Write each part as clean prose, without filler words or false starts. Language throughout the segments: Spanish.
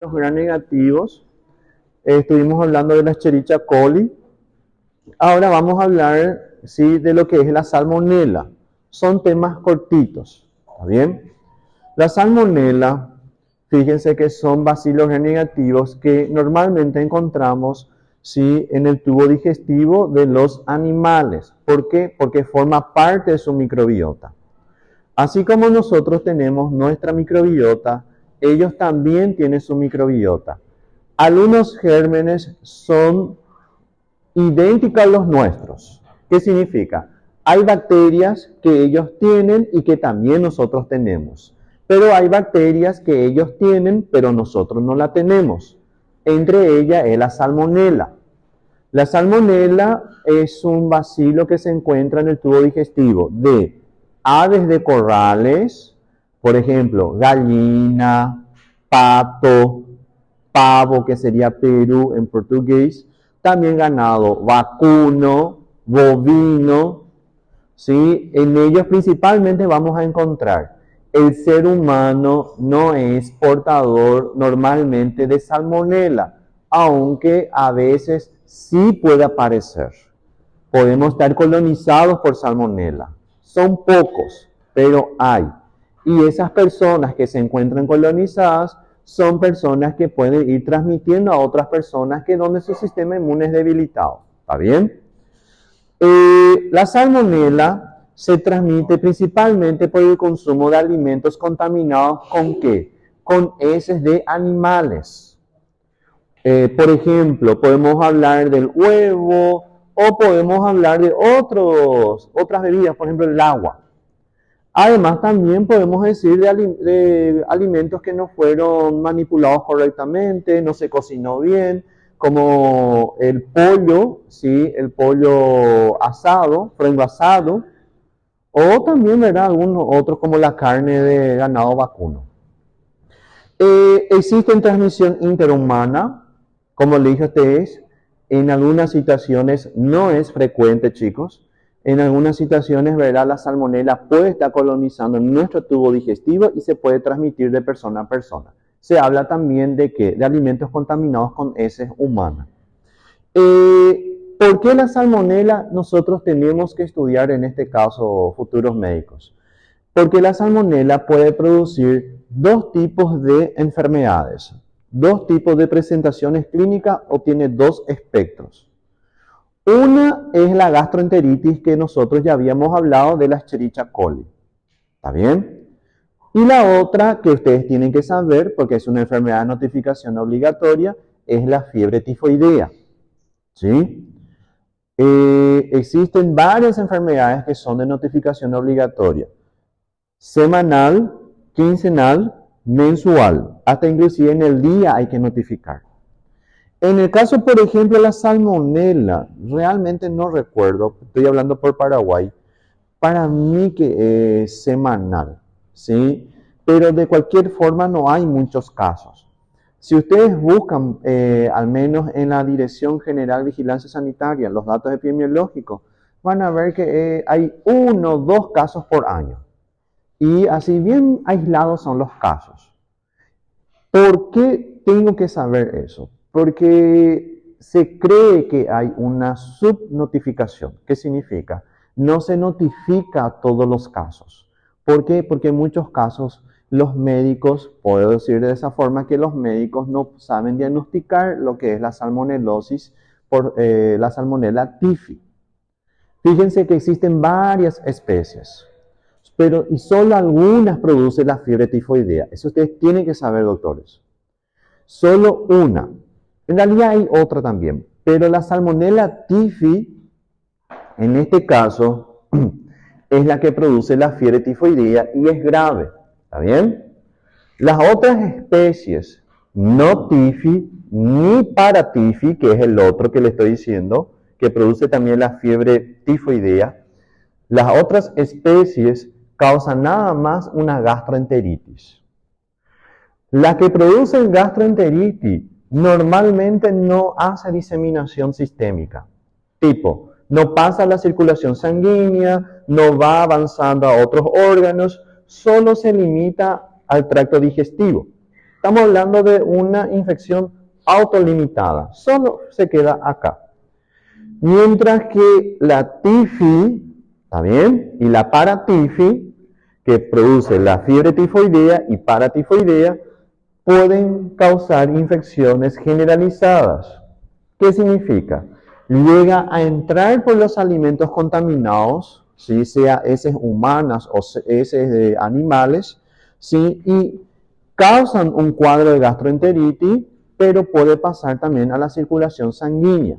Los gram negativos, estuvimos hablando de la Escherichia coli. Ahora vamos a hablar, ¿sí?, de lo que es la salmonela. Son temas cortitos, ¿está bien? La salmonela, fíjense que son bacilos gram negativos que normalmente encontramos, ¿sí?, en el tubo digestivo de los animales. ¿Por qué? Porque forma parte de su microbiota. Así como nosotros tenemos nuestra microbiota, ellos también tienen su microbiota. Algunos gérmenes son idénticos a los nuestros. ¿Qué significa? Hay bacterias que ellos tienen y que también nosotros tenemos. Pero hay bacterias que ellos tienen, pero nosotros no la tenemos. Entre ellas es la salmonela. La salmonela es un bacilo que se encuentra en el tubo digestivo de aves de corrales, por ejemplo, gallina, pato, pavo, que sería peru en portugués, también ganado vacuno, bovino, ¿sí? En ellos principalmente vamos a encontrar el ser humano no es portador normalmente de salmonela, aunque a veces sí puede aparecer. Podemos estar colonizados por salmonela. Son pocos, pero hay. Y esas personas que se encuentran colonizadas son personas que pueden ir transmitiendo a otras personas que donde su sistema inmune es debilitado. ¿Está bien? La salmonela se transmite principalmente por el consumo de alimentos contaminados ¿con qué? Con heces de animales. Por ejemplo, podemos hablar del huevo o podemos hablar de otras bebidas, por ejemplo el agua. Además, también podemos decir de alimentos que no fueron manipulados correctamente, no se cocinó bien, como el pollo, ¿sí? El pollo asado, frango asado, o también, ¿verdad?, algunos otros como la carne de ganado vacuno. Existe transmisión interhumana, como le dije a ustedes, en algunas situaciones no es frecuente, chicos. En algunas situaciones, ¿verdad?, la salmonela puede estar colonizando nuestro tubo digestivo y se puede transmitir de persona a persona. Se habla también de que de alimentos contaminados con heces humanas. ¿Por qué la salmonela nosotros tenemos que estudiar en este caso futuros médicos? Porque la salmonela puede producir dos tipos de enfermedades, dos tipos de presentaciones clínicas o tiene dos espectros. Una es la gastroenteritis que nosotros ya habíamos hablado de la Escherichia coli. ¿Está bien? Y la otra que ustedes tienen que saber, porque es una enfermedad de notificación obligatoria, es la fiebre tifoidea. ¿Sí? Existen varias enfermedades que son de notificación obligatoria. Semanal, quincenal, mensual. Hasta inclusive en el día hay que notificar. En el caso, por ejemplo, de la salmonela, realmente no recuerdo, estoy hablando por Paraguay, para mí que es semanal, ¿sí? Pero de cualquier forma no hay muchos casos. Si ustedes buscan, al menos en la Dirección General de Vigilancia Sanitaria, los datos epidemiológicos, van a ver que hay 1 o 2 casos por año. Y así bien aislados son los casos. ¿Por qué tengo que saber eso? Porque se cree que hay una subnotificación. ¿Qué significa? No se notifica a todos los casos. ¿Por qué? Porque en muchos casos los médicos, puedo decir de esa forma, que los médicos no saben diagnosticar lo que es la salmonelosis por la salmonella typhi. Fíjense que existen varias especies, pero y solo algunas producen la fiebre tifoidea. Eso ustedes tienen que saber, doctores. Solo una. En realidad hay otra también, pero la salmonella typhi, en este caso, es la que produce la fiebre tifoidea y es grave. ¿Está bien? Las otras especies, no typhi ni paratyphi, que es el otro que le estoy diciendo, que produce también la fiebre tifoidea, las otras especies causan nada más una gastroenteritis. Las que producen gastroenteritis normalmente no hace diseminación sistémica. Tipo, no pasa la circulación sanguínea, no va avanzando a otros órganos, solo se limita al tracto digestivo. Estamos hablando de una infección autolimitada, solo se queda acá. Mientras que la tifi, ¿está bien? Y la paratifi, que produce la fiebre tifoidea y paratifoidea, pueden causar infecciones generalizadas. ¿Qué significa? Llega a entrar por los alimentos contaminados, ¿sí? Sea heces humanas o heces de animales, ¿sí? Y causan un cuadro de gastroenteritis, pero puede pasar también a la circulación sanguínea.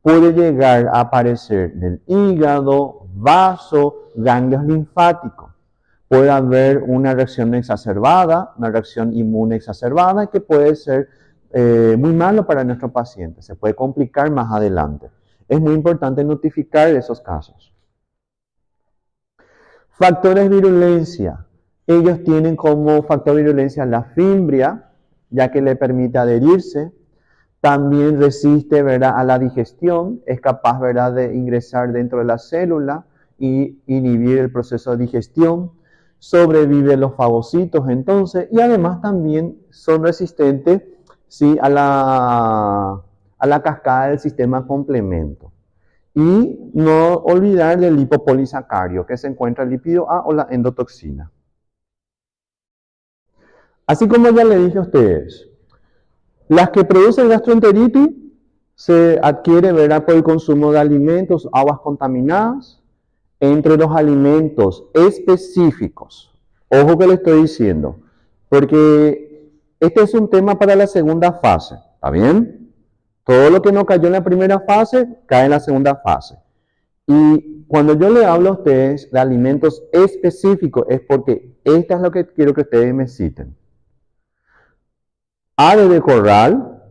Puede llegar a aparecer en el hígado, vaso, ganglios linfáticos. Puede haber una reacción exacerbada, una reacción inmune exacerbada que puede ser muy malo para nuestro paciente. Se puede complicar más adelante. Es muy importante notificar esos casos. Factores de virulencia. Ellos tienen como factor de virulencia la fimbria, ya que le permite adherirse. También resiste, ¿verdad?, a la digestión, es capaz, ¿verdad?, de ingresar dentro de la célula y inhibir el proceso de digestión. Sobrevive los fagocitos, entonces, y además también son resistentes, ¿sí?, a la cascada del sistema complemento. Y no olvidar del lipopolisacario, que se encuentra el lípido A o la endotoxina. Así como ya le dije a ustedes, las que producen gastroenteritis se adquiere, ¿verdad?, por el consumo de alimentos, aguas contaminadas, entre los alimentos específicos. Ojo que le estoy diciendo, porque este es un tema para la segunda fase, ¿está bien? Todo lo que no cayó en la primera fase, cae en la segunda fase. Y cuando yo le hablo a ustedes de alimentos específicos, es porque esto es lo que quiero que ustedes me citen. Ave de corral,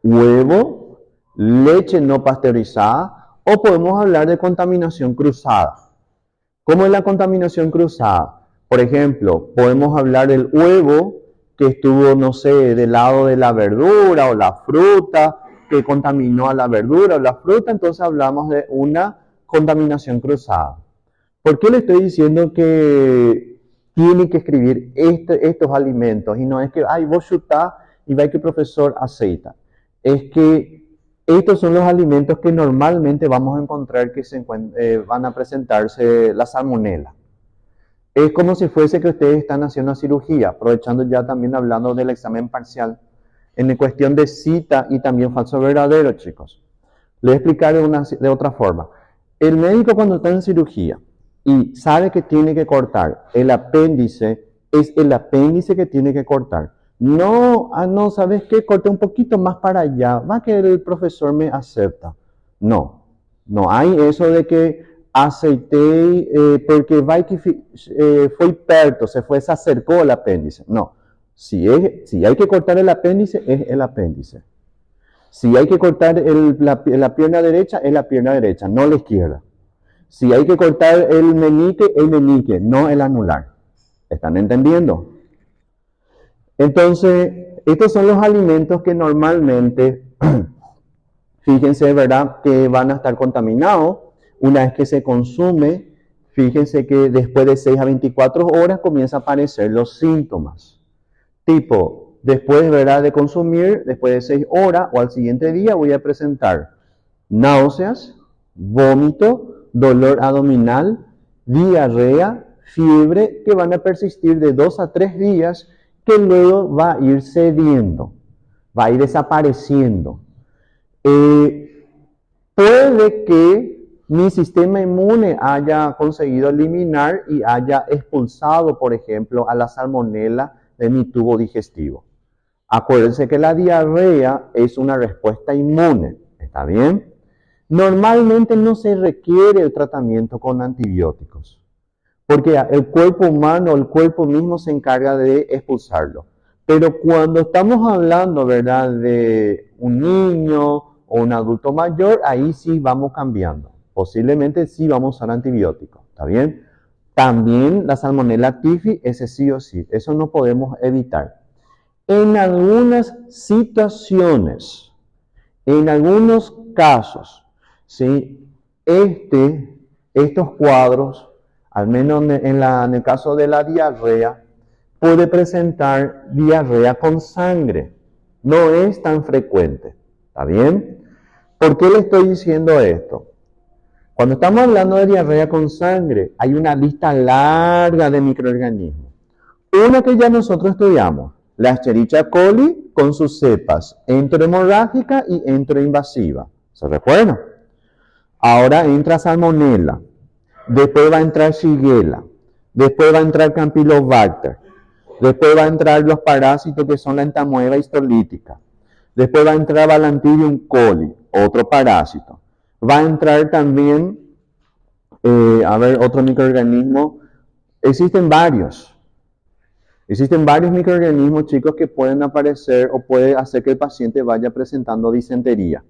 huevo, leche no pasteurizada, o podemos hablar de contaminación cruzada. ¿Cómo es la contaminación cruzada? Por ejemplo, podemos hablar del huevo que estuvo, no sé, del lado de la verdura o la fruta, que contaminó a la verdura o la fruta, entonces hablamos de una contaminación cruzada. ¿Por qué le estoy diciendo que tiene que escribir estos alimentos? Y no es que, ay, vos chutás y va que el profesor aceita. Es que estos son los alimentos que normalmente vamos a encontrar que van a presentarse la salmonela. Es como si fuese que ustedes están haciendo una cirugía, aprovechando ya también hablando del examen parcial, en la cuestión de cita y también falso verdadero, chicos. Les voy a explicar de otra forma. El médico cuando está en cirugía y sabe que tiene que cortar el apéndice, es el apéndice que tiene que cortar. No, no, ¿sabes qué? Corté un poquito más para allá, va que el profesor me acepta. No, no hay eso de que aceité porque va que fue perto, se acercó el apéndice. No, si hay que cortar el apéndice, es el apéndice. Si hay que cortar la pierna derecha, es la pierna derecha, no la izquierda. Si hay que cortar el meñique, no el anular. ¿Están entendiendo? Entonces, estos son los alimentos que normalmente, fíjense, ¿verdad?, que van a estar contaminados. Una vez que se consume, fíjense que después de 6 a 24 horas comienzan a aparecer los síntomas. Tipo, después, ¿verdad?, de consumir, después de 6 horas o al siguiente día voy a presentar náuseas, vómito, dolor abdominal, diarrea, fiebre, que van a persistir de 2 a 3 días, que luego va a ir cediendo, va a ir desapareciendo. Puede que mi sistema inmune haya conseguido eliminar y haya expulsado, por ejemplo, a la salmonela de mi tubo digestivo. Acuérdense que la diarrea es una respuesta inmune, ¿está bien? Normalmente no se requiere el tratamiento con antibióticos, porque el cuerpo humano, el cuerpo mismo se encarga de expulsarlo. Pero cuando estamos hablando, ¿verdad?, de un niño o un adulto mayor, ahí sí vamos cambiando. Posiblemente sí vamos a usar antibióticos, ¿está bien? También la salmonella typhi, ese sí o sí, eso no podemos evitar. En algunas situaciones, en algunos casos, ¿sí?, estos cuadros, al menos en el caso de la diarrea, puede presentar diarrea con sangre. No es tan frecuente. ¿Está bien? ¿Por qué le estoy diciendo esto? Cuando estamos hablando de diarrea con sangre, hay una lista larga de microorganismos. Una que ya nosotros estudiamos, la Escherichia coli con sus cepas enterohemorrágica y enteroinvasiva. ¿Se recuerdan? Ahora entra Salmonella, después va a entrar Shigella, después va a entrar Campylobacter, después va a entrar los parásitos que son la entamoeba histolítica, después va a entrar Balantidium coli, otro parásito. Va a entrar también, otro microorganismo. Existen varios microorganismos, chicos, que pueden aparecer o puede hacer que el paciente vaya presentando disentería.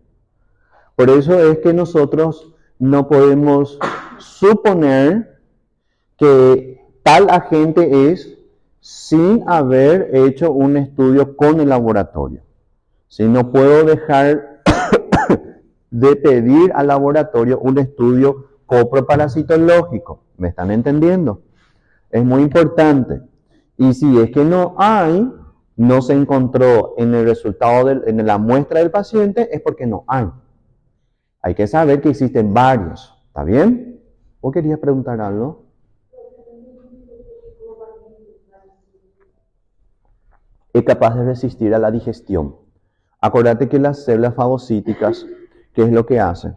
Por eso es que nosotros no podemos suponer que tal agente es sin haber hecho un estudio con el laboratorio. Si no puedo dejar de pedir al laboratorio un estudio coproparasitológico. ¿Me están entendiendo? Es muy importante. Y si es que no hay, no se encontró en el resultado, en la muestra del paciente, es porque no hay. Hay que saber que existen varios. ¿Está bien? ¿O querías preguntar algo? Es capaz de resistir a la digestión. Acuérdate que las células fagocíticas, ¿qué es lo que hacen?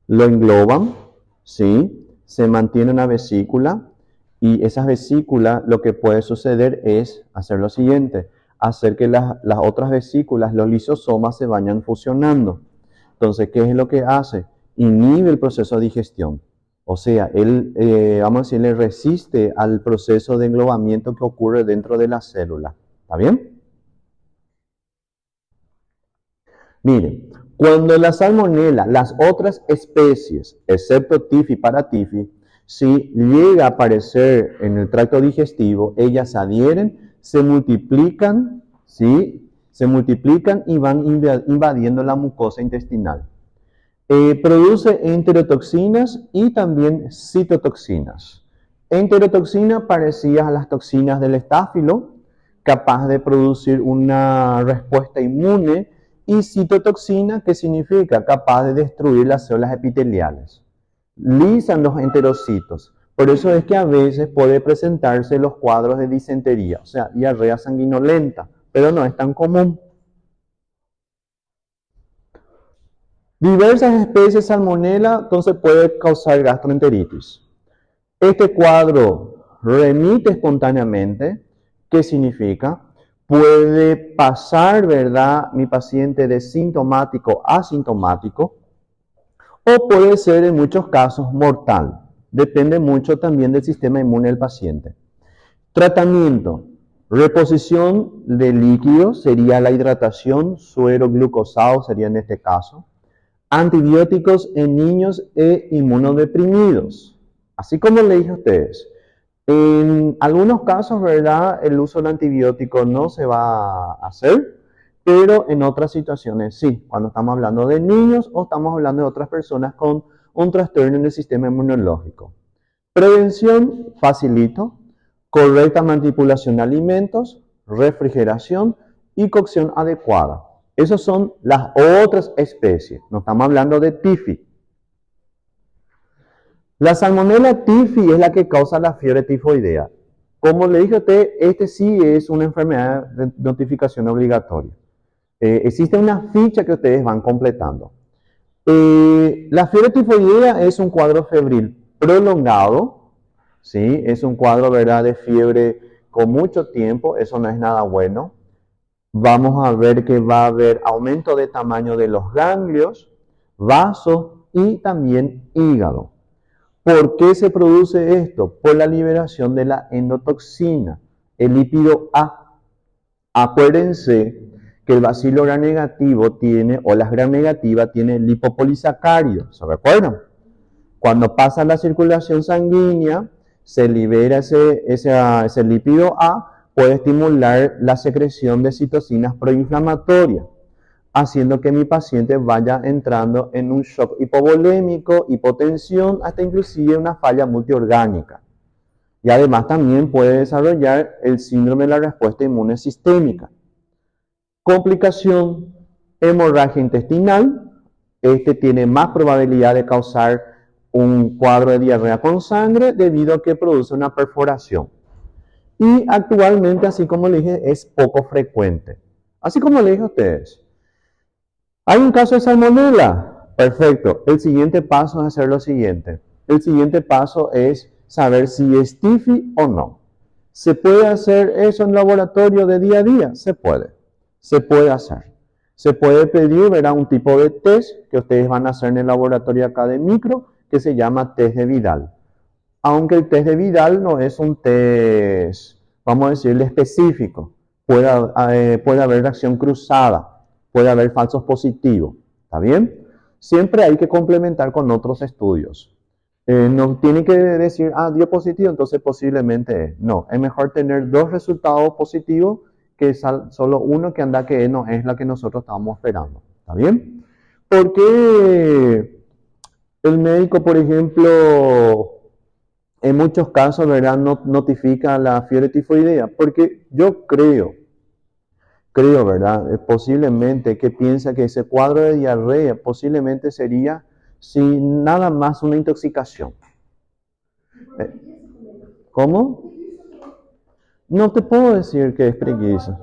Lo engloban, ¿sí? Se mantiene una vesícula y esas vesículas lo que puede suceder es hacer lo siguiente, hacer que las otras vesículas, los lisosomas, se vayan fusionando. Entonces, ¿qué es lo que hace? Inhibe el proceso de digestión. O sea, él, vamos a decirle, resiste al proceso de englobamiento que ocurre dentro de la célula. ¿Está bien? Miren, cuando la salmonela, las otras especies, excepto Tifi, Paratifi, si llega a aparecer en el tracto digestivo, ellas adhieren, se multiplican, ¿sí? Se multiplican y van invadiendo la mucosa intestinal. Produce enterotoxinas y también citotoxinas. Enterotoxinas parecidas a las toxinas del estáfilo, capaz de producir una respuesta inmune, y citotoxina, que significa capaz de destruir las células epiteliales. Lisan los enterocitos. Por eso es que a veces puede presentarse los cuadros de disentería, o sea, diarrea sanguinolenta, pero no es tan común. Diversas especies de salmonela, entonces puede causar gastroenteritis. Este cuadro remite espontáneamente. ¿Qué significa? Puede pasar, ¿verdad?, mi paciente de sintomático a asintomático, o puede ser en muchos casos mortal. Depende mucho también del sistema inmune del paciente. Tratamiento. Reposición de líquidos sería la hidratación, suero glucosado sería en este caso. Antibióticos en niños e inmunodeprimidos. Así como le dije a ustedes, en algunos casos, ¿verdad?, el uso del antibiótico no se va a hacer, pero en otras situaciones sí, cuando estamos hablando de niños o estamos hablando de otras personas con un trastorno en el sistema inmunológico. Prevención, facilito, correcta manipulación de alimentos, refrigeración y cocción adecuada. Esas son las otras especies, no estamos hablando de Tifi. La Salmonella Tifi es la que causa la fiebre tifoidea. Como le dije a usted, este sí es una enfermedad de notificación obligatoria. Existe una ficha que ustedes van completando. La fiebre tifoidea es un cuadro febril prolongado, ¿sí? Es un cuadro, ¿verdad?, de fiebre con mucho tiempo, eso no es nada bueno. Vamos a ver que va a haber aumento de tamaño de los ganglios, vasos y también hígado. ¿Por qué se produce esto? Por la liberación de la endotoxina, el lípido A. Acuérdense que el bacilo gram negativo tiene, o las gram negativas, tiene lipopolisacáridos, ¿se recuerdan? Cuando pasa la circulación sanguínea, se libera ese lípido A, puede estimular la secreción de citocinas proinflamatorias, haciendo que mi paciente vaya entrando en un shock hipovolémico, hipotensión, hasta inclusive una falla multiorgánica. Y además también puede desarrollar el síndrome de la respuesta inmune sistémica. Complicación, hemorragia intestinal. Este tiene más probabilidad de causar un cuadro de diarrea con sangre debido a que produce una perforación. Y actualmente, así como le dije, es poco frecuente. Así como le dije a ustedes. ¿Hay un caso de salmonela? Perfecto. El siguiente paso es hacer lo siguiente. El siguiente paso es saber si es TIFI o no. ¿Se puede hacer eso en laboratorio de día a día? Se puede. Se puede hacer. Se puede pedir, verá, un tipo de test que ustedes van a hacer en el laboratorio acá de micro, que se llama test de Vidal. Aunque el test de Vidal no es un test, vamos a decirle, específico. Puede haber reacción cruzada, puede haber falsos positivos. ¿Está bien? Siempre hay que complementar con otros estudios. No tiene que decir, dio positivo, entonces posiblemente es. No, es mejor tener 2 resultados positivos que solo uno que anda que no es la que nosotros estábamos esperando. ¿Está bien? Porque el médico, por ejemplo, en muchos casos, ¿verdad?, no notifica la fiebre tifoidea? Porque yo creo, ¿verdad?, posiblemente que piensa que ese cuadro de diarrea posiblemente sería sin nada más una intoxicación. ¿Cómo? No te puedo decir que es preguiça.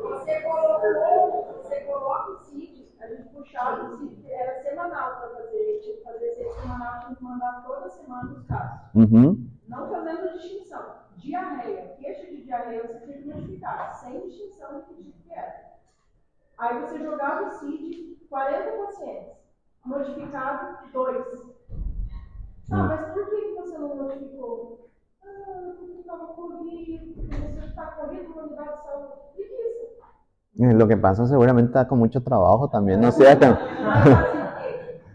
Você coloca o CID, a gente puxava o CID, era semanal para fazer, tinha que fazer semanal, tinha que mandar toda semana os casos. Não fazendo distinção. Diarreia, queixa de diarreia, você tinha que notificar, sem distinção de que tipo que era. Aí você jogava o CID, 40 pacientes, notificado 2. Mas por que você não notificou? Porque estava corrido, porque você está corrido na unidade de saúde. Preguiça. Lo que pasa seguramente está con mucho trabajo también, no sé. Hasta...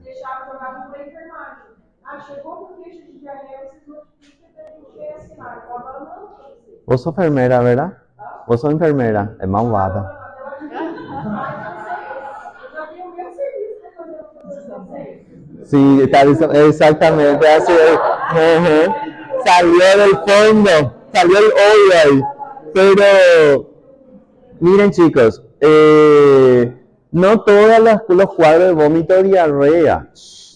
Deixava jogado para a enfermagem. Chegou com queixa de diarreia, vocês notificam que a gente ia assinar. Eu agora não para vocês. Vos sos enfermera, ¿verdad? Vos sos enfermera, es malvada. Sí, exactamente, así es. Salió del fondo, salió el hoyo ahí. Pero, miren chicos, no todos los cuadros de vómito diarrea,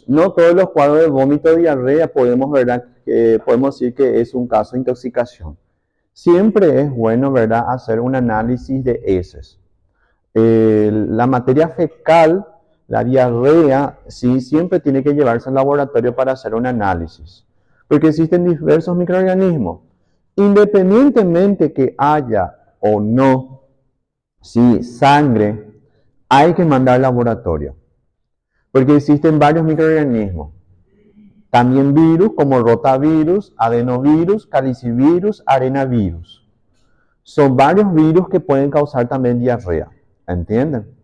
no todos los cuadros de vómito diarrea podemos decir que es un caso de intoxicación. Siempre es bueno, ¿verdad?, hacer un análisis de heces. La materia fecal, la diarrea, sí, siempre tiene que llevarse al laboratorio para hacer un análisis. Porque existen diversos microorganismos. Independientemente que haya o no, sí, sangre, hay que mandar al laboratorio. Porque existen varios microorganismos. También virus como rotavirus, adenovirus, calicivirus, arenavirus. Son varios virus que pueden causar también diarrea. ¿Entienden?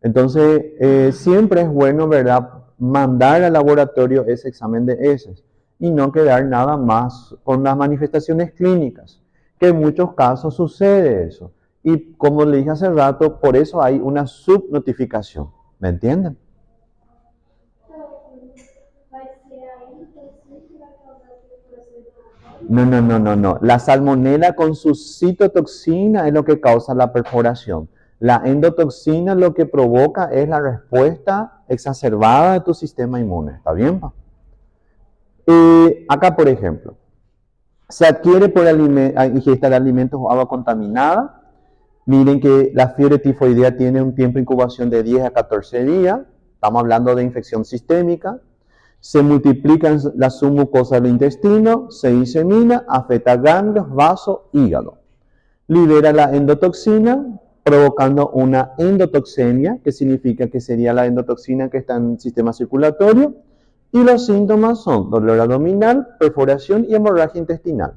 Entonces, siempre es bueno, ¿verdad?, mandar al laboratorio ese examen de heces y no quedar nada más con las manifestaciones clínicas, que en muchos casos sucede eso. Y como le dije hace rato, por eso hay una subnotificación. ¿Me entienden? No. La salmonela con su citotoxina es lo que causa la perforación. La endotoxina lo que provoca es la respuesta exacerbada de tu sistema inmune. ¿Está bien? Acá, por ejemplo, se adquiere por ingesta de alimentos o agua contaminada. Miren que la fiebre tifoidea tiene un tiempo de incubación de 10 a 14 días. Estamos hablando de infección sistémica. Se multiplican las submucosas del intestino, se disemina, afecta ganglios, vasos, hígado. Libera la endotoxina, provocando una endotoxemia, que significa que sería la endotoxina que está en el sistema circulatorio. Y los síntomas son dolor abdominal, perforación y hemorragia intestinal.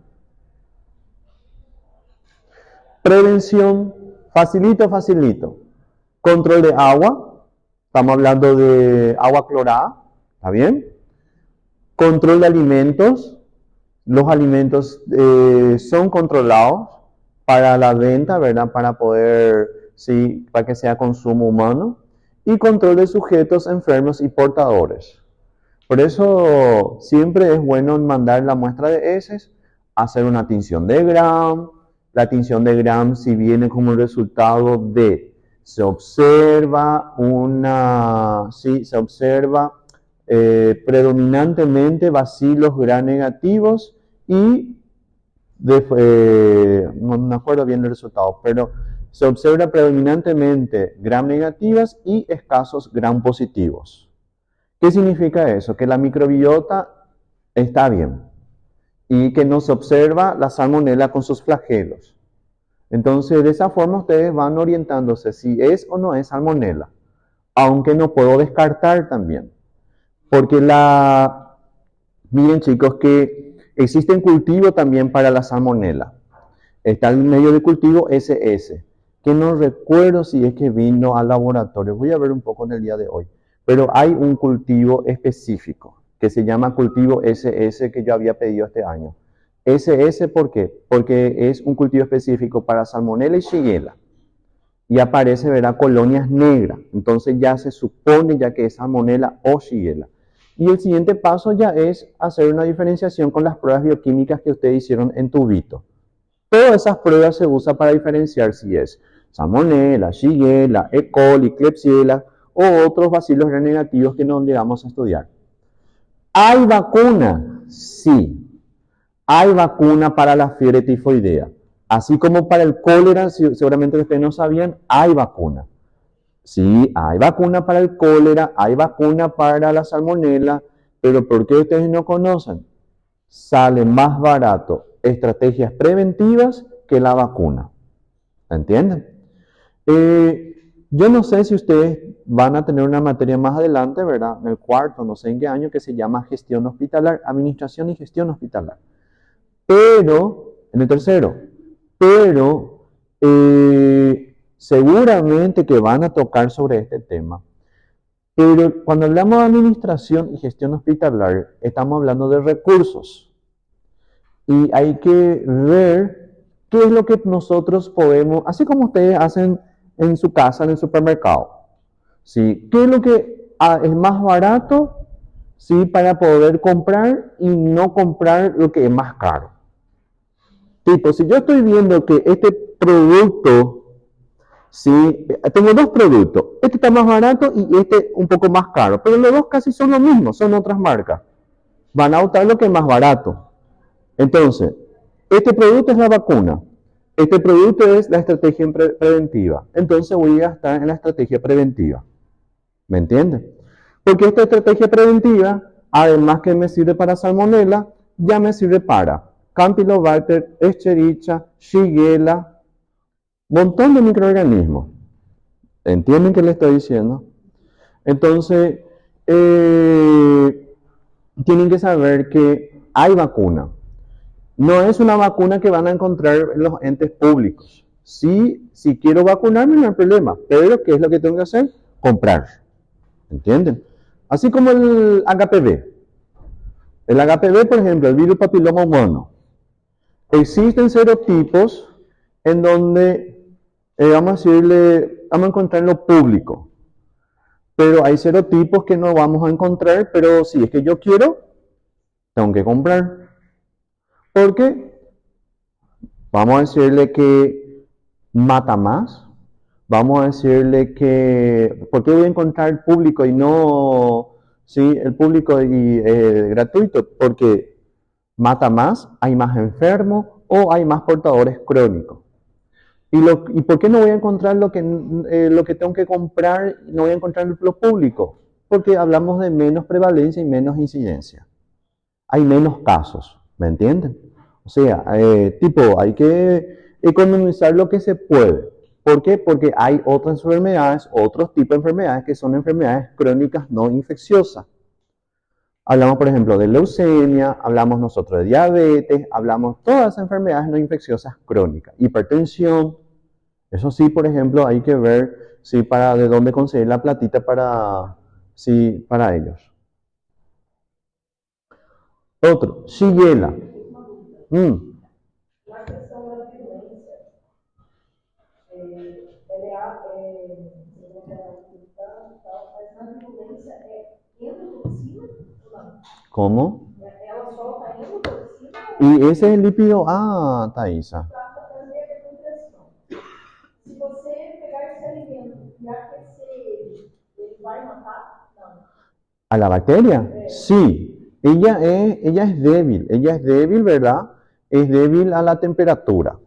Prevención, facilito. Control de agua, estamos hablando de agua clorada, ¿está bien? Control de alimentos, los alimentos son controlados para la venta, ¿verdad?, para poder, sí, para que sea consumo humano. Y control de sujetos enfermos y portadores. Por eso siempre es bueno mandar la muestra de heces, hacer una tinción de Gram. La tinción de Gram, si viene como resultado de, se observa predominantemente bacilos Gram negativos y no me acuerdo bien el resultado, pero se observa predominantemente Gram negativas y escasos Gram positivos. ¿Qué significa eso? Que la microbiota está bien y que no se observa la salmonela con sus flagelos. Entonces, de esa forma ustedes van orientándose si es o no es salmonela, aunque no puedo descartar también. Porque miren chicos que existe cultivo también para la salmonela. Está el medio de cultivo SS, que no recuerdo si es que vino al laboratorio. Voy a ver un poco en el día de hoy. Pero hay un cultivo específico que se llama cultivo SS que yo había pedido este año. SS, ¿por qué? Porque es un cultivo específico para salmonella y shigella. Y aparece, verá, colonias negras. Entonces ya se supone ya que es salmonella o shigella. Y el siguiente paso ya es hacer una diferenciación con las pruebas bioquímicas que ustedes hicieron en tubito. Todas esas pruebas se usan para diferenciar si es salmonella, shigella, E. coli, klebsiella o otros bacilos gram negativos que no llegamos a estudiar. ¿Hay vacuna? Sí. Hay vacuna para la fiebre tifoidea. Así como para el cólera, seguramente ustedes no sabían, hay vacuna. Sí, hay vacuna para el cólera, hay vacuna para la salmonella, pero ¿por qué ustedes no conocen? Sale más barato estrategias preventivas que la vacuna. ¿Entienden? Yo no sé si ustedes van a tener una materia más adelante, ¿verdad? En el cuarto, no sé en qué año, que se llama gestión hospitalar, administración y gestión hospitalar. Pero, en el tercero, pero seguramente que van a tocar sobre este tema. Pero cuando hablamos de administración y gestión hospitalar, estamos hablando de recursos. Y hay que ver qué es lo que nosotros podemos, así como ustedes hacen en su casa, en el supermercado. ¿Sí? ¿Qué es lo que es más barato, sí, para poder comprar y no comprar lo que es más caro? Tipo, si yo estoy viendo que este producto, sí, tengo dos productos, este está más barato y este un poco más caro, pero los dos casi son lo mismo, son otras marcas. Van a optar lo que es más barato. Entonces, este producto es la vacuna, este producto es la estrategia preventiva. Entonces voy a gastar en la estrategia preventiva. ¿Me entienden? Porque esta estrategia preventiva, además que me sirve para salmonella, ya me sirve para Campylobacter, Escherichia, Shigella, montón de microorganismos. ¿Entienden qué le estoy diciendo? Entonces, tienen que saber que hay vacuna. No es una vacuna que van a encontrar en los entes públicos. Sí, si quiero vacunarme no hay problema, pero ¿qué es lo que tengo que hacer? Comprar. ¿Entienden? Así como el HPV. El HPV, por ejemplo, el virus papiloma humano. Existen serotipos en donde, vamos a encontrar en lo público. Pero hay serotipos que no vamos a encontrar, pero si es que yo quiero, tengo que comprar. Porque vamos a decirle que mata más. Vamos a decirle que, ¿por qué voy a encontrar público y no, sí, el público y gratuito? Porque mata más, hay más enfermos o hay más portadores crónicos. ¿Y por qué no voy a encontrar lo que tengo que comprar? No voy a encontrar lo público. Porque hablamos de menos prevalencia y menos incidencia. Hay menos casos, ¿me entienden? O sea, hay que economizar lo que se puede. ¿Por qué? Porque hay otras enfermedades, otros tipos de enfermedades que son enfermedades crónicas no infecciosas. Hablamos, por ejemplo, de leucemia, hablamos nosotros de diabetes, hablamos todas esas enfermedades no infecciosas crónicas. Hipertensión, eso sí, por ejemplo, hay que ver de dónde conseguir la platita para ellos. Otro, Shigella. Na questão da violência, ela você não quer tal, mas na violência é endotoxina ou não? ¿Cómo? Ela solta ainda por cima Y ese es el lípido A, Thaisa. para fazer a compressão. Se você pegar esse alimento e aquecer ele vai matar? Não. ¿A la bacteria? Sí. Ella es débil, ¿verdad? Es débil a la temperatura.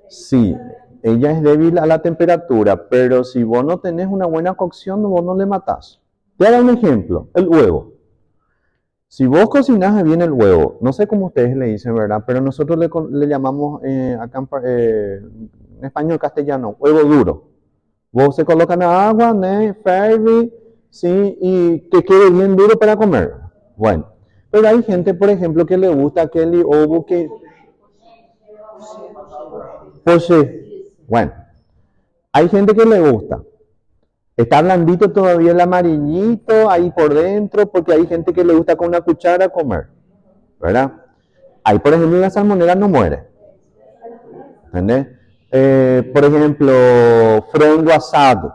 Sí, ella es débil a la temperatura, pero si vos no tenés una buena cocción, vos no le matás. Te hago un ejemplo, el huevo. Si vos cocinás bien el huevo, no sé cómo ustedes le dicen, ¿verdad? Pero nosotros le llamamos acá en español castellano, huevo duro. Vos se colocan a agua, ¿no? Fervi, sí, y que quede bien duro para comer. Bueno, pero hay gente, por ejemplo, que le gusta aquel ovo que... Poché. Bueno, hay gente que le gusta. Está blandito todavía el amarillito ahí por dentro, porque hay gente que le gusta con una cuchara comer, ¿verdad? Ahí, por ejemplo, la salmonela no muere. ¿Entendés? Por ejemplo, frango asado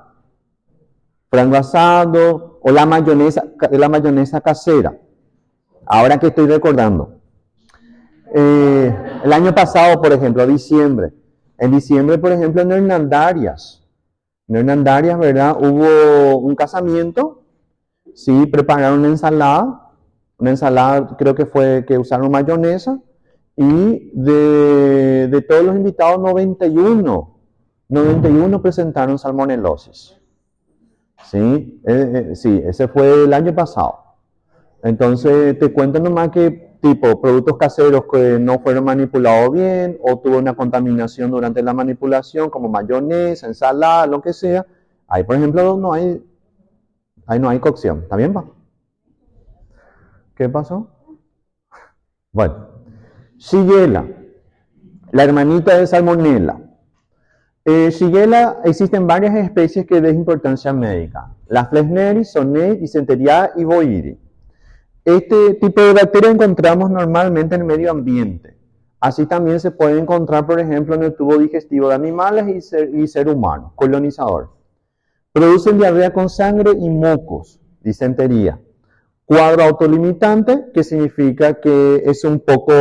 o la mayonesa casera. Ahora que estoy recordando. El año pasado, por ejemplo, diciembre. En diciembre, por ejemplo, en Hernandarias, ¿verdad? Hubo un casamiento, sí, prepararon una ensalada creo que fue que usaron mayonesa, y de todos los invitados, 91 presentaron salmonelosis. Sí, sí, ese fue el año pasado. Entonces, te cuento nomás que tipo productos caseros que no fueron manipulados bien o tuvo una contaminación durante la manipulación, como mayonesa, ensalada, lo que sea. Ahí, por ejemplo, no hay cocción. ¿Está bien, pa? ¿Qué pasó? Bueno, Shigella, la hermanita de Salmonella. Shigella, existen varias especies que de importancia médica. La Flesneri, Sonei, Dysenteria y Boiri. Este tipo de bacterias encontramos normalmente en el medio ambiente. Así también se puede encontrar, por ejemplo, en el tubo digestivo de animales y ser humano, colonizador. Producen diarrea con sangre y mocos, disentería. Cuadro autolimitante, que significa que es un poco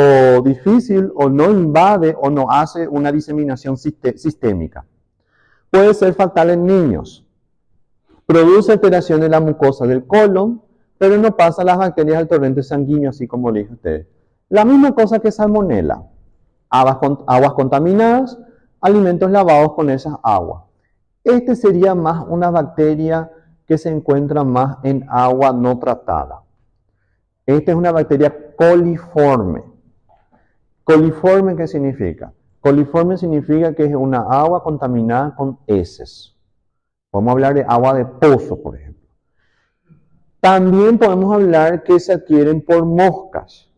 difícil o no invade o no hace una diseminación sistémica. Puede ser fatal en niños. Produce alteración en la mucosa del colon, pero no pasa las bacterias al torrente sanguíneo, así como le dije a ustedes. La misma cosa que salmonela. Aguas contaminadas, alimentos lavados con esas aguas. Este sería más una bacteria que se encuentra más en agua no tratada. Esta es una bacteria coliforme. ¿Coliforme qué significa? Coliforme significa que es una agua contaminada con heces. Podemos hablar de agua de pozo, por ejemplo. También podemos hablar que se adquieren por moscas.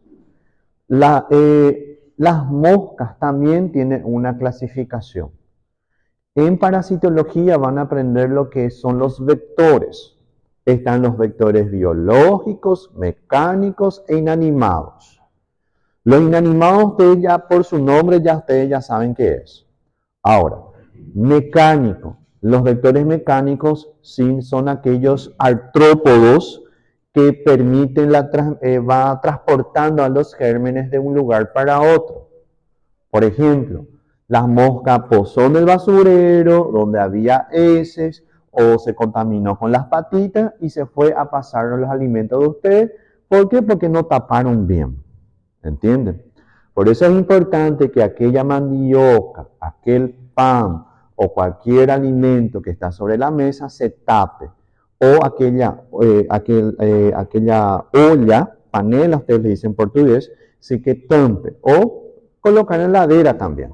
Las moscas también tienen una clasificación. En parasitología van a aprender lo que son los vectores. Están los vectores biológicos, mecánicos e inanimados. Los inanimados, ustedes ya por su nombre, ustedes ya saben qué es. Ahora, mecánico. Los vectores mecánicos sí son aquellos artrópodos que permiten va transportando a los gérmenes de un lugar para otro. Por ejemplo, la mosca posó en el basurero donde había heces o se contaminó con las patitas y se fue a pasar los alimentos de ustedes. ¿Por qué? Porque no taparon bien. ¿Entienden? Por eso es importante que aquella mandioca, aquel pan o cualquier alimento que está sobre la mesa se tape. O aquella olla, panela, ustedes le dicen en portugués, sí que tampe. O colocar en la heladera también.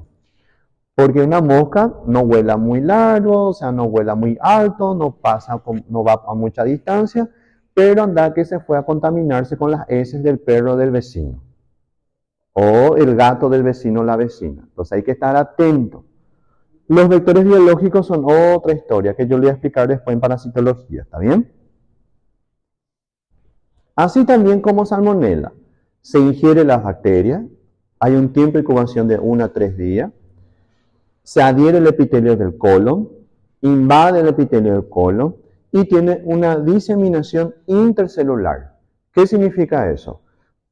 Porque una mosca no vuela muy largo, o sea, no vuela muy alto, no va a mucha distancia, pero anda que se fue a contaminarse con las heces del perro del vecino. O el gato del vecino o la vecina. Entonces hay que estar atento. Los vectores biológicos son otra historia que yo le voy a explicar después en parasitología, ¿está bien? Así también como salmonela, se ingiere las bacterias, hay un tiempo de incubación de 1 a 3 días, se adhiere el epitelio del colon, invade el epitelio del colon y tiene una diseminación intercelular. ¿Qué significa eso?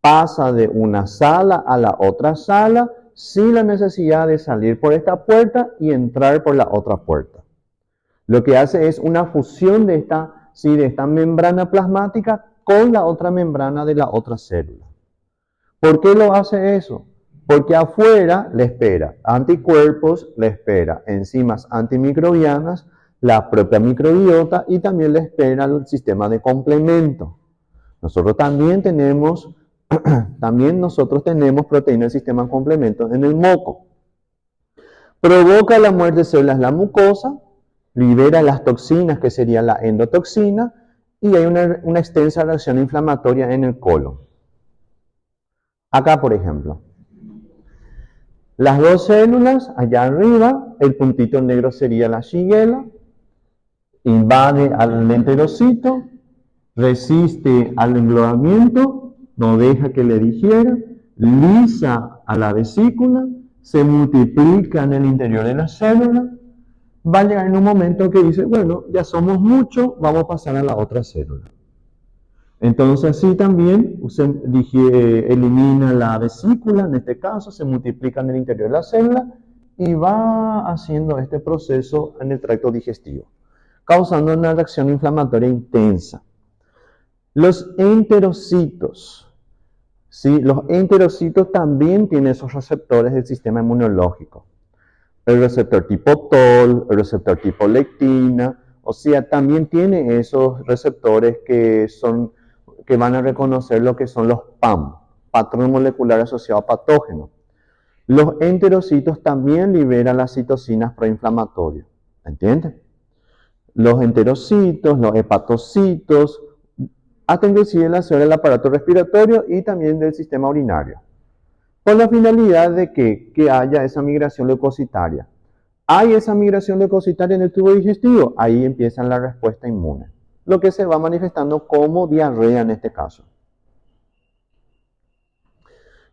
Pasa de una sala a la otra sala sin la necesidad de salir por esta puerta y entrar por la otra puerta. Lo que hace es una fusión de esta membrana plasmática con la otra membrana de la otra célula. ¿Por qué lo hace eso? Porque afuera le espera anticuerpos, le espera enzimas antimicrobianas, la propia microbiota y también le espera el sistema de complemento. Nosotros también tenemos proteínas del sistema de complementos en el moco. Provoca la muerte de células en la mucosa, libera las toxinas, que sería la endotoxina, y hay una extensa reacción inflamatoria en el colon. Acá, por ejemplo, las dos células, allá arriba, el puntito negro sería la Shigella, invade al enterocito, resiste al englobamiento, no deja que le digiera, lisa a la vesícula, se multiplica en el interior de la célula, va a llegar en un momento que dice, bueno, ya somos muchos, vamos a pasar a la otra célula. Entonces así también se elimina la vesícula, en este caso, se multiplica en el interior de la célula y va haciendo este proceso en el tracto digestivo, causando una reacción inflamatoria intensa. Los enterocitos, ¿sí? Los enterocitos también tienen esos receptores del sistema inmunológico. El receptor tipo TOL, el receptor tipo lectina, o sea, también tiene esos receptores que van a reconocer lo que son los PAM, patrón molecular asociado a patógeno. Los enterocitos también liberan las citocinas proinflamatorias, ¿entiendes? Los enterocitos, los hepatocitos, hasta inclusive la célula del aparato respiratorio y también del sistema urinario, con la finalidad de que haya esa migración leucocitaria. Hay esa migración leucocitaria en el tubo digestivo, ahí empieza la respuesta inmune, lo que se va manifestando como diarrea en este caso.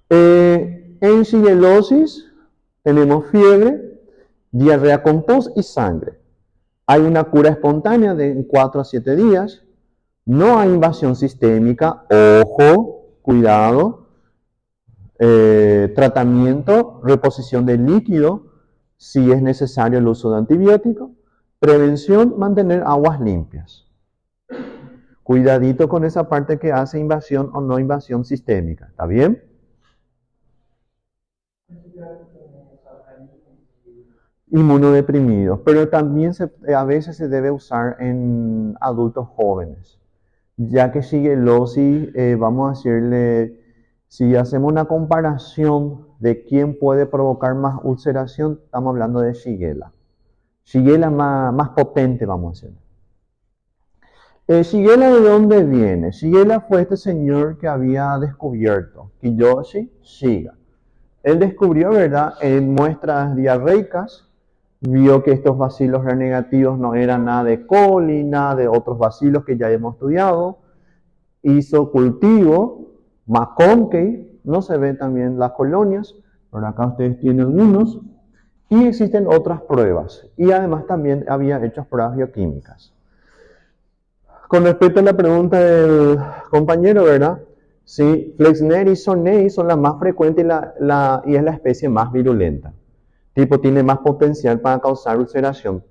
En shigellosis tenemos fiebre, diarrea con tos y sangre. Hay una cura espontánea de 4 a 7 días. No hay invasión sistémica, ojo, cuidado. Tratamiento, reposición de líquido, si es necesario el uso de antibióticos. Prevención, mantener aguas limpias. Cuidadito con esa parte que hace invasión o no invasión sistémica, ¿está bien? Inmunodeprimidos, pero también a veces se debe usar en adultos jóvenes, ya que shigellosis, vamos a decirle, si hacemos una comparación de quién puede provocar más ulceración, estamos hablando de Shigella. Shigella más potente, vamos a decir. Shigella, ¿de dónde viene? Shigella fue este señor que había descubierto, Kiyoshi Shiga. Él descubrió, ¿verdad?, en muestras diarreicas, vio que estos bacilos renegativos no eran nada de coli, nada de otros bacilos que ya hemos estudiado. Hizo cultivo, McConkey, no se ven también las colonias, por acá ustedes tienen unos, y existen otras pruebas, y además también había hecho pruebas bioquímicas. Con respecto a la pregunta del compañero, ¿verdad? Sí, Flexneri y Sonnei son las más frecuentes y es la especie más virulenta. Tipo, tiene más potencial para causar ulceración.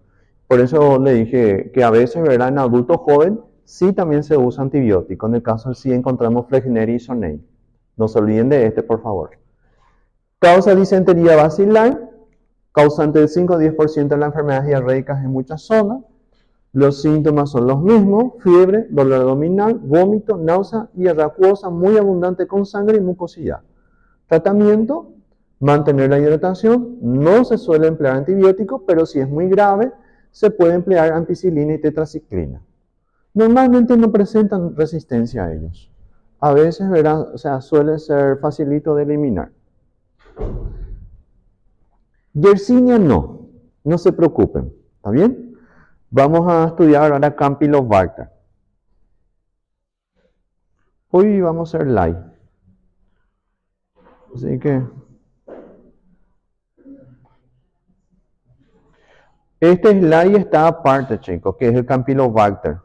Por eso le dije que a veces, ¿verdad?, en adultos jóvenes sí también se usa antibiótico. En el caso sí encontramos Flexneri y Sonnei. No se olviden de este, por favor. Causa disentería bacilar, causante del 5 a 10% de las enfermedades diarreicas en muchas zonas. Los síntomas son los mismos: fiebre, dolor abdominal, vómito, náusea, diarrea acuosa muy abundante con sangre y mucosidad. Tratamiento: mantener la hidratación. No se suele emplear antibióticos, pero si es muy grave, se puede emplear ampicilina y tetraciclina. Normalmente no presentan resistencia a ellos. A veces, ¿verdad?, o sea, suele ser facilito de eliminar. Yersinia no se preocupen, ¿está bien? Vamos a estudiar ahora Campylobacter. Hoy vamos a hacer live. Así que este slide está aparte, chicos, que es el Campylobacter.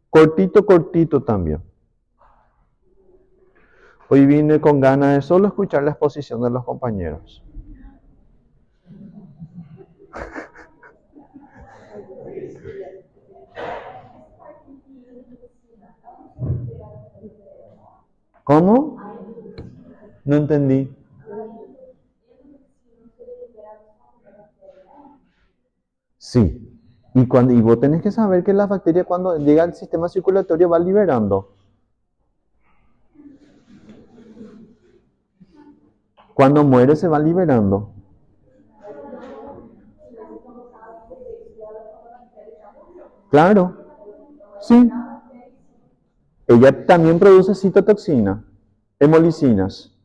Cortito también. Hoy vine con ganas de solo escuchar la exposición de los compañeros. ¿Cómo? No entendí. Sí. Y vos tenés que saber que la bacteria cuando llega al sistema circulatorio va liberando. Cuando muere se va liberando. Claro. Sí. Ella también produce citotoxina, hemolicinas.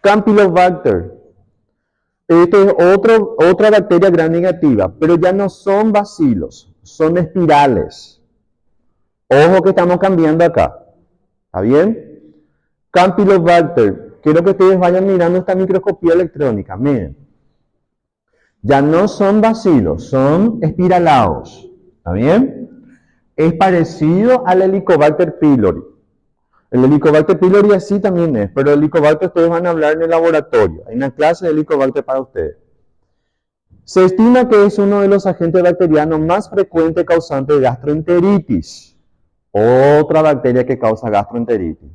Campylobacter. Esta es otra bacteria gram negativa, pero ya no son bacilos, son espirales. Ojo que estamos cambiando acá. ¿Está bien? Campylobacter. Quiero que ustedes vayan mirando esta microscopía electrónica. Miren. Ya no son bacilos, son espiralados. ¿Está bien? Es parecido al Helicobacter pylori. El Helicobacter pylori así también es, pero el Helicobacter ustedes van a hablar en el laboratorio. Hay una clase de Helicobacter para ustedes. Se estima que es uno de los agentes bacterianos más frecuentes causantes de gastroenteritis. Otra bacteria que causa gastroenteritis.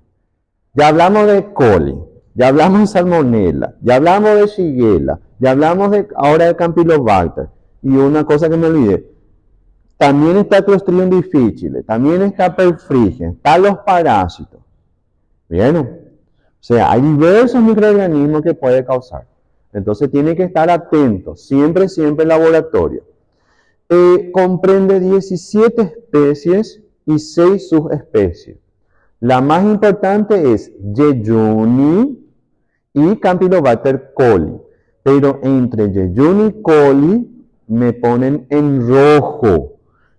Ya hablamos de coli, ya hablamos de salmonella, ya hablamos de shigella, ya hablamos ahora de Campylobacter. Y una cosa que me olvidé, también está Clostridium difficile, también está Perfringens, están los parásitos. ¿Bien? O sea, hay diversos microorganismos que puede causar. Entonces tiene que estar atento, siempre el laboratorio. Comprende 17 especies y 6 subespecies. La más importante es Yeyuni y Campylobacter coli. Pero entre Yeyuni y coli me ponen en rojo.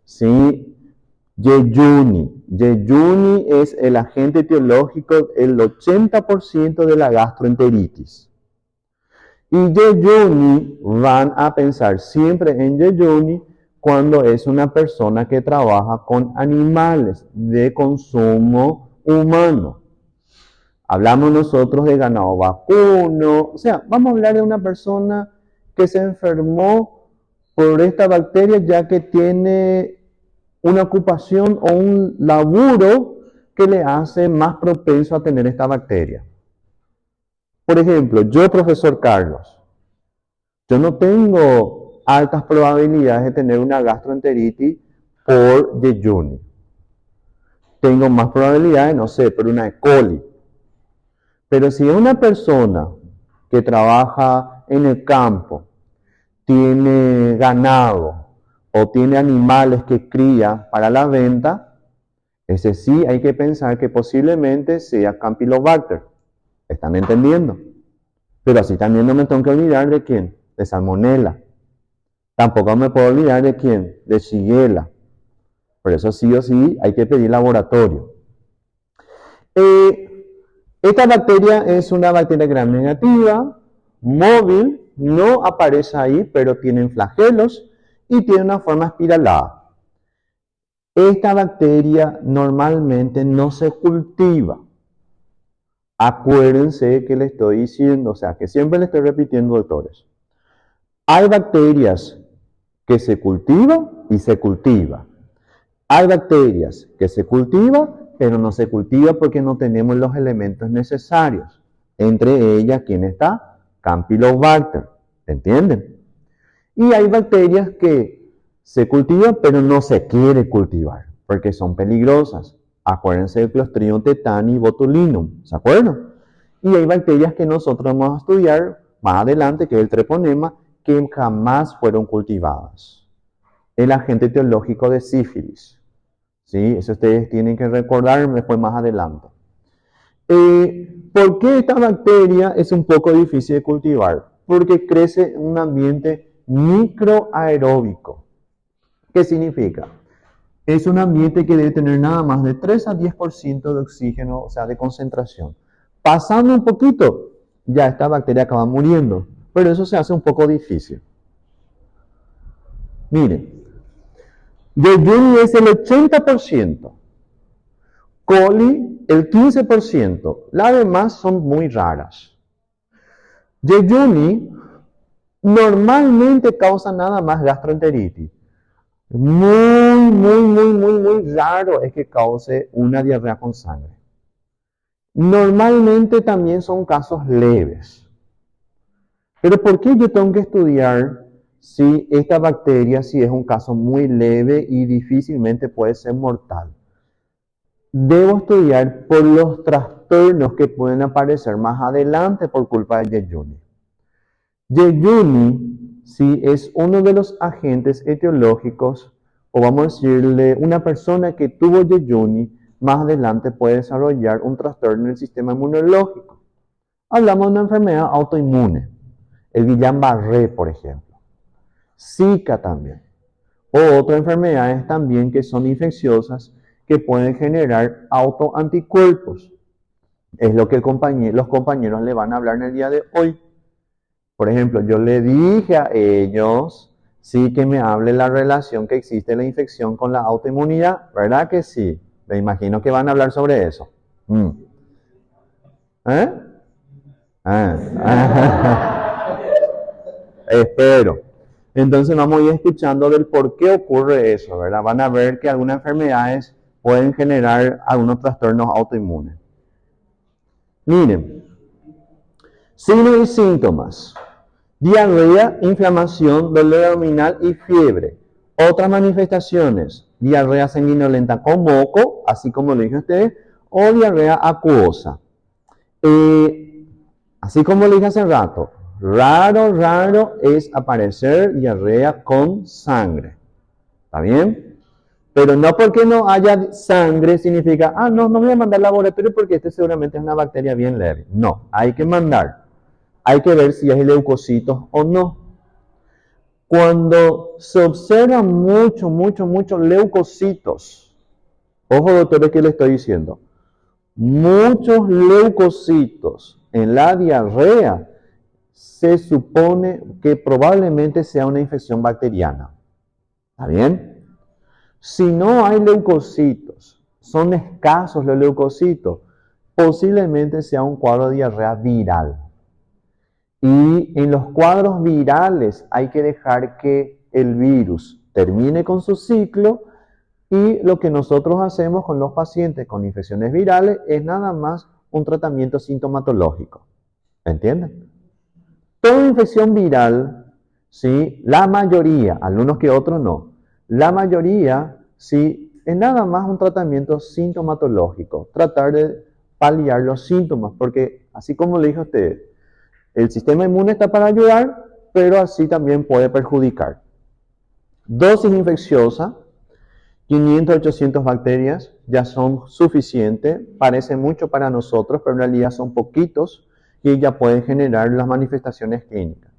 ¿Sí? Yeyuni. Yeyuni es el agente etiológico, el 80% de la gastroenteritis. Y Yeyuni van a pensar siempre en Yeyuni cuando es una persona que trabaja con animales de consumo humano. Hablamos nosotros de ganado vacuno, o sea, vamos a hablar de una persona que se enfermó por esta bacteria ya que tiene una ocupación o un laburo que le hace más propenso a tener esta bacteria. Por ejemplo, yo, profesor Carlos, yo no tengo altas probabilidades de tener una gastroenteritis por Yeyuni. Tengo más probabilidades, no sé, por una E. coli. Pero si es una persona que trabaja en el campo, tiene ganado o tiene animales que cría para la venta, ese sí hay que pensar que posiblemente sea Campylobacter. ¿Están entendiendo? Pero así también no me tengo que olvidar de quién, de Salmonella. Tampoco me puedo olvidar de quién, de Shigella. Por eso sí o sí hay que pedir laboratorio. Esta bacteria es una bacteria gram negativa, móvil, no aparece ahí, pero tienen flagelos y tiene una forma espiralada. Esta bacteria normalmente no se cultiva. Acuérdense que le estoy diciendo, o sea, que siempre le estoy repitiendo, doctores. Hay bacterias que se cultivan y se cultivan. Hay bacterias que se cultivan, pero no se cultivan porque no tenemos los elementos necesarios. Entre ellas, ¿quién está? Campylobacter. ¿Entienden? Y hay bacterias que se cultivan, pero no se quiere cultivar porque son peligrosas. Acuérdense del Clostridium tetani y botulinum, ¿se acuerdan? Y hay bacterias que nosotros vamos a estudiar más adelante, que es el treponema, que jamás fueron cultivadas. El agente etiológico de sífilis. ¿Sí? Eso ustedes tienen que recordar después más adelante. ¿Por qué esta bacteria es un poco difícil de cultivar? Porque crece en un ambiente microaeróbico. ¿Qué significa? Es un ambiente que debe tener nada más de 3 a 10% de oxígeno, o sea, de concentración. Pasando un poquito, ya esta bacteria acaba muriendo, pero eso se hace un poco difícil. Miren, Yeyuni es el 80%. Coli, el 15%. Las demás son muy raras. Yeyuni normalmente causa nada más gastroenteritis. Muy raro es que cause una diarrea con sangre. Normalmente también son casos leves. Pero ¿por qué yo tengo que estudiar si esta bacteria, si es un caso muy leve y difícilmente puede ser mortal? Debo estudiar por los trastornos que pueden aparecer más adelante por culpa de Yeyuni. Yeyuni, sí, es uno de los agentes etiológicos, o vamos a decirle, una persona que tuvo Yeyuni, más adelante puede desarrollar un trastorno en el sistema inmunológico. Hablamos de una enfermedad autoinmune, el Guillain-Barré, por ejemplo. Zika también. O otras enfermedades también que son infecciosas, que pueden generar autoanticuerpos. Es lo que los compañeros le van a hablar en el día de hoy. Por ejemplo, yo le dije a ellos, sí, que me hable la relación que existe la infección con la autoinmunidad, ¿verdad que sí? Me imagino que van a hablar sobre eso. Espero. Entonces vamos a ir escuchando del por qué ocurre eso, ¿verdad? Van a ver que algunas enfermedades pueden generar algunos trastornos autoinmunes. Miren, signos y síntomas. Diarrea, inflamación, dolor abdominal y fiebre. Otras manifestaciones, diarrea sanguinolenta con moco, así como lo dije a ustedes, o diarrea acuosa. Así como lo dije hace rato, raro es aparecer diarrea con sangre. ¿Está bien? Pero no porque no haya sangre significa, no voy a mandar al laboratorio porque este seguramente es una bacteria bien leve. No, hay que mandar. Hay que ver si hay leucocitos o no. Cuando se observan muchos leucocitos, ojo doctores que le estoy diciendo, muchos leucocitos en la diarrea, se supone que probablemente sea una infección bacteriana. ¿Está bien? Si no hay leucocitos, son escasos los leucocitos, posiblemente sea un cuadro de diarrea viral. Y en los cuadros virales hay que dejar que el virus termine con su ciclo, y lo que nosotros hacemos con los pacientes con infecciones virales es nada más un tratamiento sintomatológico. ¿Entienden? Toda infección viral, ¿sí? La mayoría, algunos que otros no, la mayoría, ¿sí? Es nada más un tratamiento sintomatológico, tratar de paliar los síntomas, porque así como le dije a ustedes, el sistema inmune está para ayudar, pero así también puede perjudicar. Dosis infecciosa, 500 a 800 bacterias ya son suficientes, parece mucho para nosotros, pero en realidad son poquitos y ya pueden generar las manifestaciones clínicas.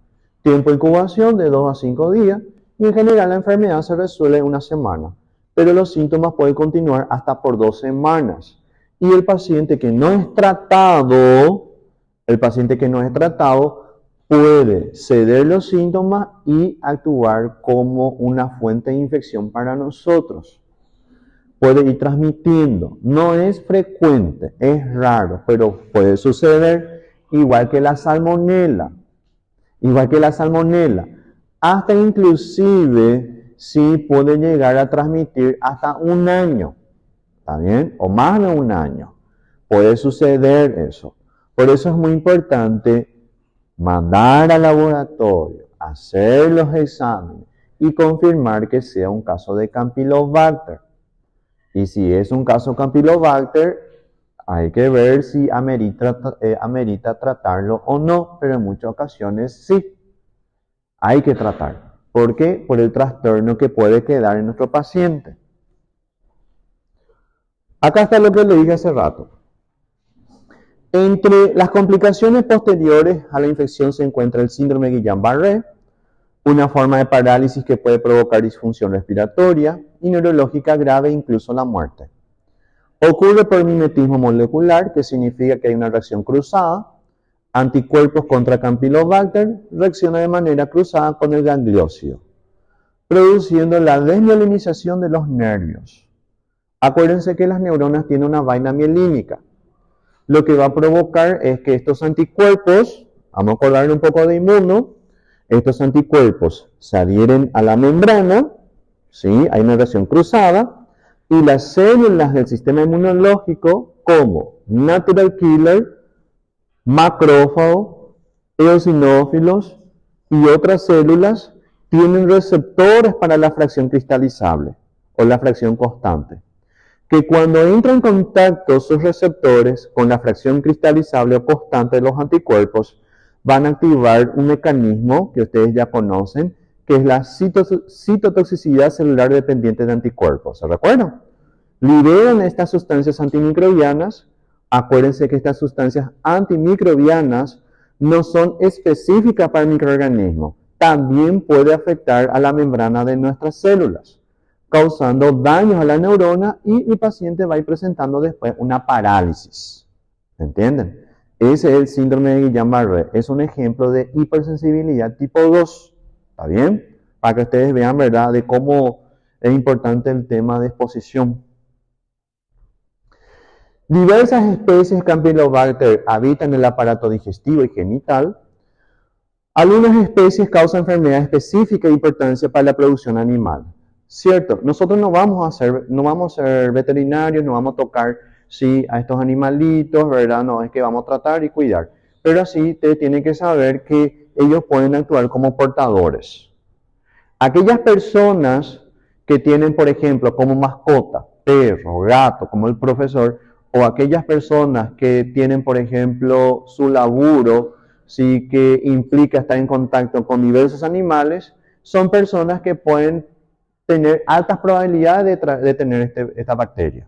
Tiempo de incubación de 2 a 5 días y en general la enfermedad se resuelve en una semana, pero los síntomas pueden continuar hasta por 2 semanas. Y el paciente que no es tratado, puede ceder los síntomas y actuar como una fuente de infección para nosotros. Puede ir transmitiendo. No es frecuente, es raro, pero puede suceder, igual que la salmonela. Hasta inclusive sí puede llegar a transmitir hasta 1 año. ¿Está bien? O más de 1 año. Puede suceder eso. Por eso es muy importante mandar al laboratorio, hacer los exámenes y confirmar que sea un caso de Campylobacter. Y si es un caso Campylobacter, hay que ver si amerita tratarlo o no, pero en muchas ocasiones sí, hay que tratar. ¿Por qué? Por el trastorno que puede quedar en nuestro paciente. Acá está lo que le dije hace rato. Entre las complicaciones posteriores a la infección se encuentra el síndrome de Guillain-Barré, una forma de parálisis que puede provocar disfunción respiratoria y neurológica grave e incluso la muerte. Ocurre por mimetismo molecular, que significa que hay una reacción cruzada. Anticuerpos contra Campylobacter reaccionan de manera cruzada con el gangliósido, produciendo la desmielinización de los nervios. Acuérdense que las neuronas tienen una vaina mielínica. Lo que va a provocar es que estos anticuerpos, vamos a acordar un poco de inmuno, estos anticuerpos se adhieren a la membrana, ¿sí? Hay una reacción cruzada, y las células del sistema inmunológico, como natural killer, macrófago, eosinófilos y otras células, tienen receptores para la fracción cristalizable o la fracción constante, que cuando entran en contacto sus receptores con la fracción cristalizable o constante de los anticuerpos, van a activar un mecanismo que ustedes ya conocen, que es la citotoxicidad celular dependiente de anticuerpos. ¿Se recuerdan? Liberan estas sustancias antimicrobianas. Acuérdense que estas sustancias antimicrobianas no son específicas para el microorganismo. También puede afectar a la membrana de nuestras células, causando daños a la neurona, y el paciente va a ir presentando después una parálisis. ¿Entienden? Ese es el síndrome de Guillain-Barré. Es un ejemplo de hipersensibilidad tipo 2. ¿Está bien? Para que ustedes vean, ¿verdad?, de cómo es importante el tema de exposición. Diversas especies de Campylobacter habitan en el aparato digestivo y genital. Algunas especies causan enfermedades específicas de importancia para la producción animal. Cierto, nosotros no vamos a ser veterinarios, no vamos a tocar a estos animalitos, ¿verdad? No es que vamos a tratar y cuidar. Pero sí ustedes tienen que saber que ellos pueden actuar como portadores. Aquellas personas que tienen, por ejemplo, como mascota, perro, gato, como el profesor, o aquellas personas que tienen, por ejemplo, su laburo, sí, que implica estar en contacto con diversos animales, son personas que pueden tener altas probabilidades de tener esta bacteria.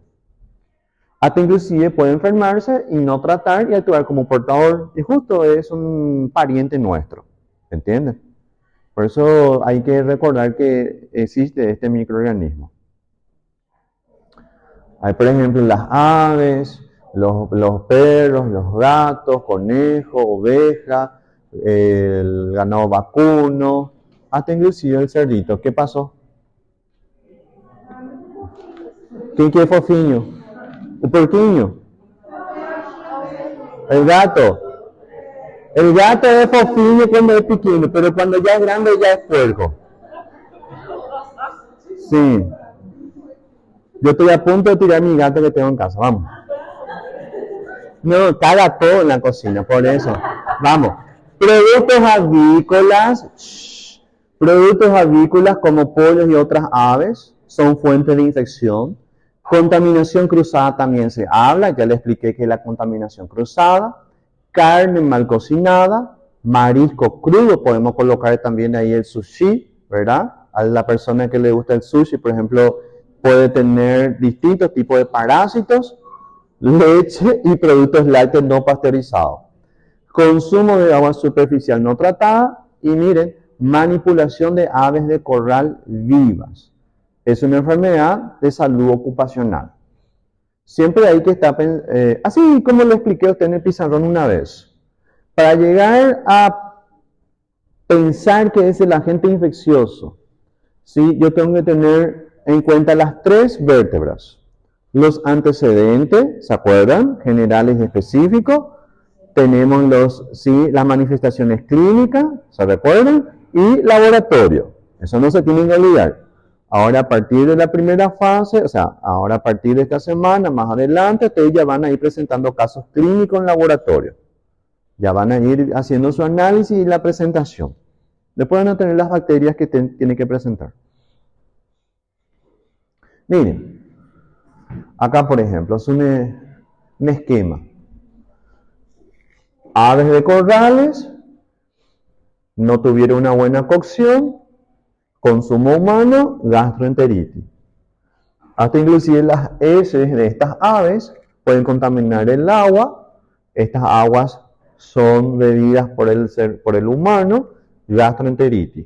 Hasta inclusive puede enfermarse y no tratar y actuar como portador, y justo es un pariente nuestro, ¿entienden? Por eso hay que recordar que existe este microorganismo. Hay, por ejemplo, las aves, los perros, los gatos, conejos, ovejas, el ganado vacuno, hasta inclusive el cerdito. ¿Qué pasó? ¿Quién quiere fofiño? ¿El porquiño? El gato. El gato es fofiño cuando es pequeño, pero cuando ya es grande ya es puerco. Sí. Yo estoy a punto de tirar mi gato que tengo en casa, vamos. No, caga todo en la cocina, por eso. Vamos. Productos avícolas. Productos avícolas como pollos y otras aves son fuentes de infección. Contaminación cruzada también se habla, ya le expliqué que es la contaminación cruzada. Carne mal cocinada, marisco crudo, podemos colocar también ahí el sushi, ¿verdad? A la persona que le gusta el sushi, por ejemplo, puede tener distintos tipos de parásitos, leche y productos lácteos no pasteurizados. Consumo de agua superficial no tratada y miren, manipulación de aves de corral vivas. Es una enfermedad de salud ocupacional. Siempre hay que estar, así como le expliqué a usted en el pizarrón una vez, para llegar a pensar que es el agente infeccioso, ¿sí? Yo tengo que tener en cuenta las 3 vértebras. Los antecedentes, ¿se acuerdan? Generales y específicos. Tenemos las manifestaciones clínicas, ¿se recuerdan? Y laboratorio. Eso no se tienen que olvidar. Ahora, a partir de la primera fase, ahora a partir de esta semana, más adelante, ustedes ya van a ir presentando casos clínicos en laboratorio. Ya van a ir haciendo su análisis y la presentación. Después van a tener las bacterias que tienen que presentar. Miren, acá por ejemplo es un esquema. Aves de corrales, no tuvieron una buena cocción, consumo humano, gastroenteritis. Hasta inclusive las heces de estas aves pueden contaminar el agua. Estas aguas son bebidas por el humano, gastroenteritis.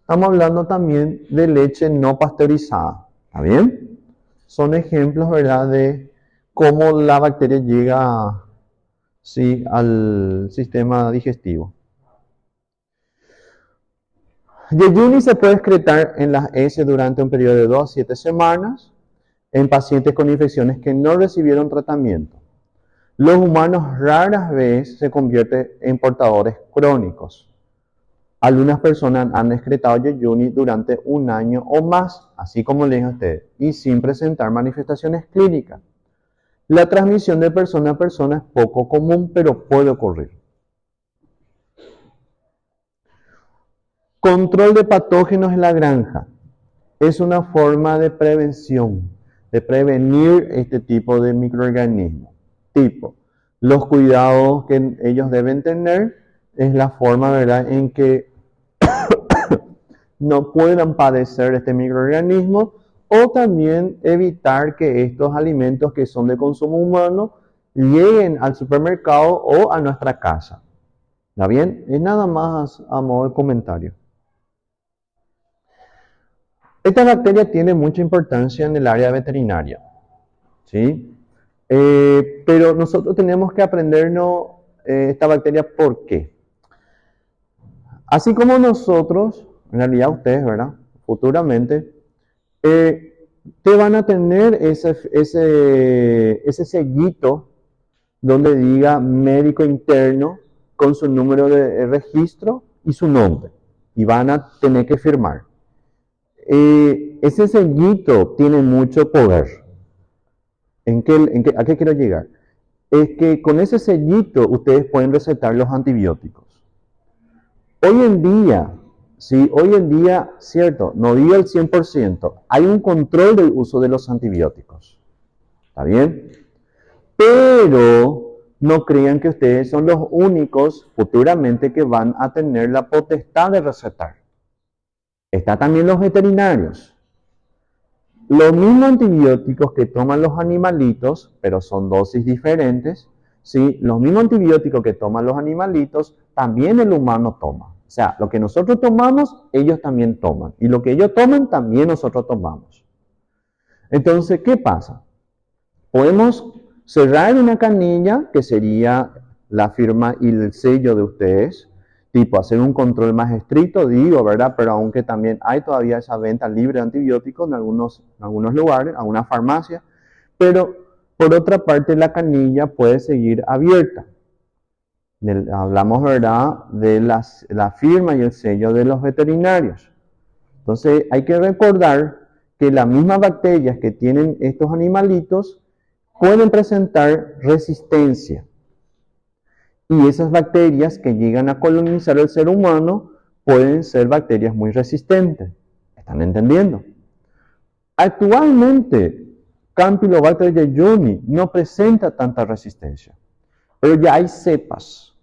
Estamos hablando también de leche no pasteurizada. ¿Está bien? Son ejemplos, ¿verdad?, de cómo la bacteria llega al sistema digestivo. Yeyuni se puede excretar en las heces durante un periodo de 2 a 7 semanas. en pacientes con infecciones que no recibieron tratamiento. Los humanos raras veces se convierten en portadores crónicos. Algunas personas han excretado yeyuni durante un año o más, así como le dije a ustedes, y sin presentar manifestaciones clínicas. La transmisión de persona a persona es poco común, pero puede ocurrir. Control de patógenos en la granja. Es una forma de prevención, de prevenir este tipo de microorganismos. Tipo, los cuidados que ellos deben tener es la forma, ¿verdad?, en que no puedan padecer este microorganismo, o también evitar que estos alimentos que son de consumo humano lleguen al supermercado o a nuestra casa. ¿Está bien? Es nada más a modo de comentario. Esta bacteria tiene mucha importancia en el área veterinaria, ¿sí? Pero nosotros tenemos que aprendernos esta bacteria, ¿por qué? Así como nosotros, en realidad ustedes, ¿verdad?, futuramente, te van a tener ese sellito donde diga médico interno con su número de registro y su nombre, y van a tener que firmar. Ese sellito tiene mucho poder. ¿A qué quiero llegar? Es que con ese sellito ustedes pueden recetar los antibióticos. Hoy en día, cierto, no digo el 100%, hay un control del uso de los antibióticos. ¿Está bien? Pero no crean que ustedes son los únicos futuramente que van a tener la potestad de recetar. Está también los veterinarios. Los mismos antibióticos que toman los animalitos, pero son dosis diferentes, ¿sí? Los mismos antibióticos que toman los animalitos, también el humano toma. O sea, lo que nosotros tomamos, ellos también toman. Y lo que ellos toman, también nosotros tomamos. Entonces, ¿qué pasa? Podemos cerrar una canilla, que sería la firma y el sello de ustedes, tipo hacer un control más estricto, digo, ¿verdad? Pero aunque también hay todavía esa venta libre de antibióticos en algunos lugares, en algunas farmacias, pero por otra parte la canilla puede seguir abierta. Hablamos, ¿verdad?, de la firma y el sello de los veterinarios. Entonces hay que recordar que las mismas bacterias que tienen estos animalitos pueden presentar resistencia. Y esas bacterias que llegan a colonizar el ser humano pueden ser bacterias muy resistentes. ¿Están entendiendo? Actualmente, Campylobacter jejuni no presenta tanta resistencia, pero ya hay cepas.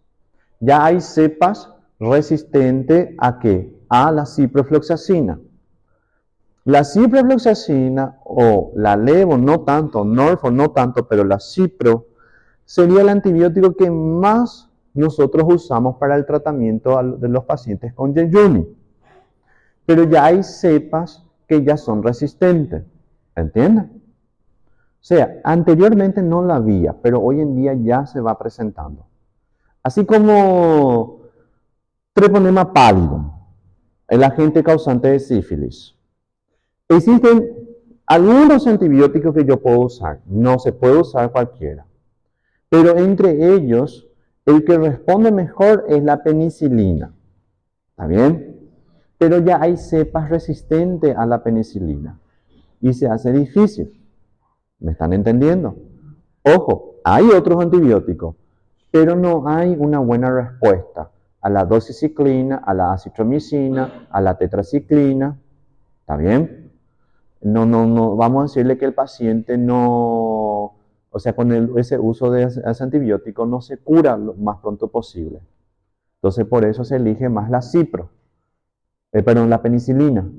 Ya hay cepas resistentes ¿a qué? A la ciprofloxacina. La ciprofloxacina o la levo no tanto, norfo no tanto, pero la cipro sería el antibiótico que más nosotros usamos para el tratamiento de los pacientes con jejuni. Pero ya hay cepas que ya son resistentes, ¿entienden? O sea, anteriormente no la había, pero hoy en día ya se va presentando. Así como Treponema pallidum, el agente causante de sífilis. Existen algunos antibióticos que yo puedo usar, no se puede usar cualquiera. Pero entre ellos, el que responde mejor es la penicilina. ¿Está bien? Pero ya hay cepas resistentes a la penicilina. Y se hace difícil. ¿Me están entendiendo? Ojo, hay otros antibióticos, pero no hay una buena respuesta a la doxiciclina, a la acitromicina, a la tetraciclina. ¿Está bien? No, vamos a decirle que el paciente no... O sea, con ese uso de ese antibiótico no se cura lo más pronto posible. Entonces, por eso se elige más la la penicilina.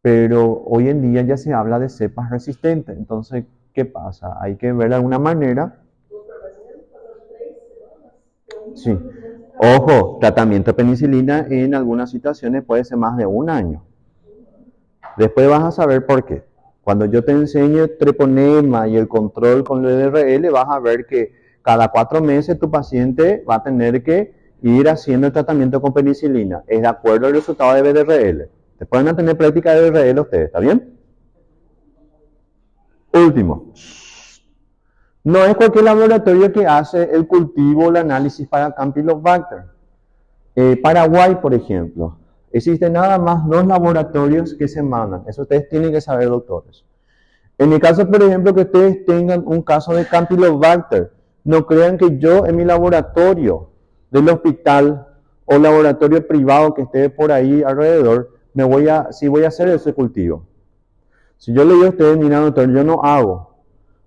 Pero hoy en día ya se habla de cepas resistentes. Entonces, ¿qué pasa? Hay que ver de alguna manera. Sí. Ojo, tratamiento de penicilina en algunas situaciones puede ser más de un año. Después vas a saber por qué. Cuando yo te enseñe treponema y el control con el DRL, vas a ver que cada 4 meses tu paciente va a tener que ir haciendo el tratamiento con penicilina. Es de acuerdo al resultado de BDRL. Después van a tener práctica de DRL ustedes, ¿está bien? Último. No es cualquier laboratorio que hace el cultivo o el análisis para Campylobacter. Paraguay, por ejemplo, existen nada más 2 laboratorios que se mandan. Eso ustedes tienen que saber, doctores. En el caso, por ejemplo, que ustedes tengan un caso de Campylobacter, no crean que yo en mi laboratorio del hospital o laboratorio privado que esté por ahí alrededor, voy a hacer ese cultivo. Si yo le digo a ustedes, mira, doctor, yo no hago.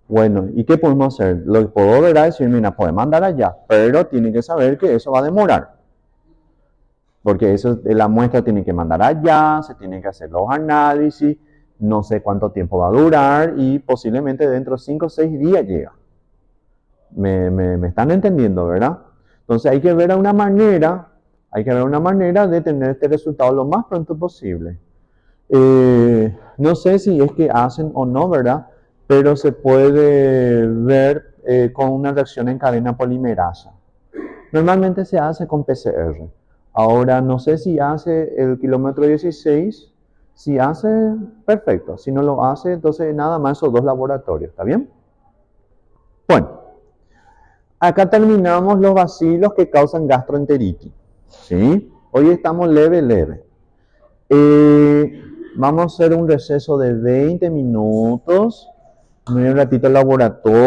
Bueno, ¿y qué podemos hacer? Lo que puedo ver es decir, mira, puede mandar allá, pero tienen que saber que eso va a demorar. Porque eso, la muestra tiene que mandar allá, se tienen que hacer los análisis, no sé cuánto tiempo va a durar y posiblemente dentro de 5 o 6 días llega. Me están entendiendo, ¿verdad? Entonces hay que ver una manera de tener este resultado lo más pronto posible. No sé si es que hacen o no, ¿verdad? Pero se puede ver con una reacción en cadena polimerasa. Normalmente se hace con PCR. Ahora, no sé si hace el kilómetro 16. Si hace, perfecto. Si no lo hace, entonces nada más esos 2 laboratorios. ¿Está bien? Bueno, acá terminamos los bacilos que causan gastroenteritis. ¿Sí? Hoy estamos leve. Vamos a hacer un receso de 20 minutos. Un ratito al laboratorio.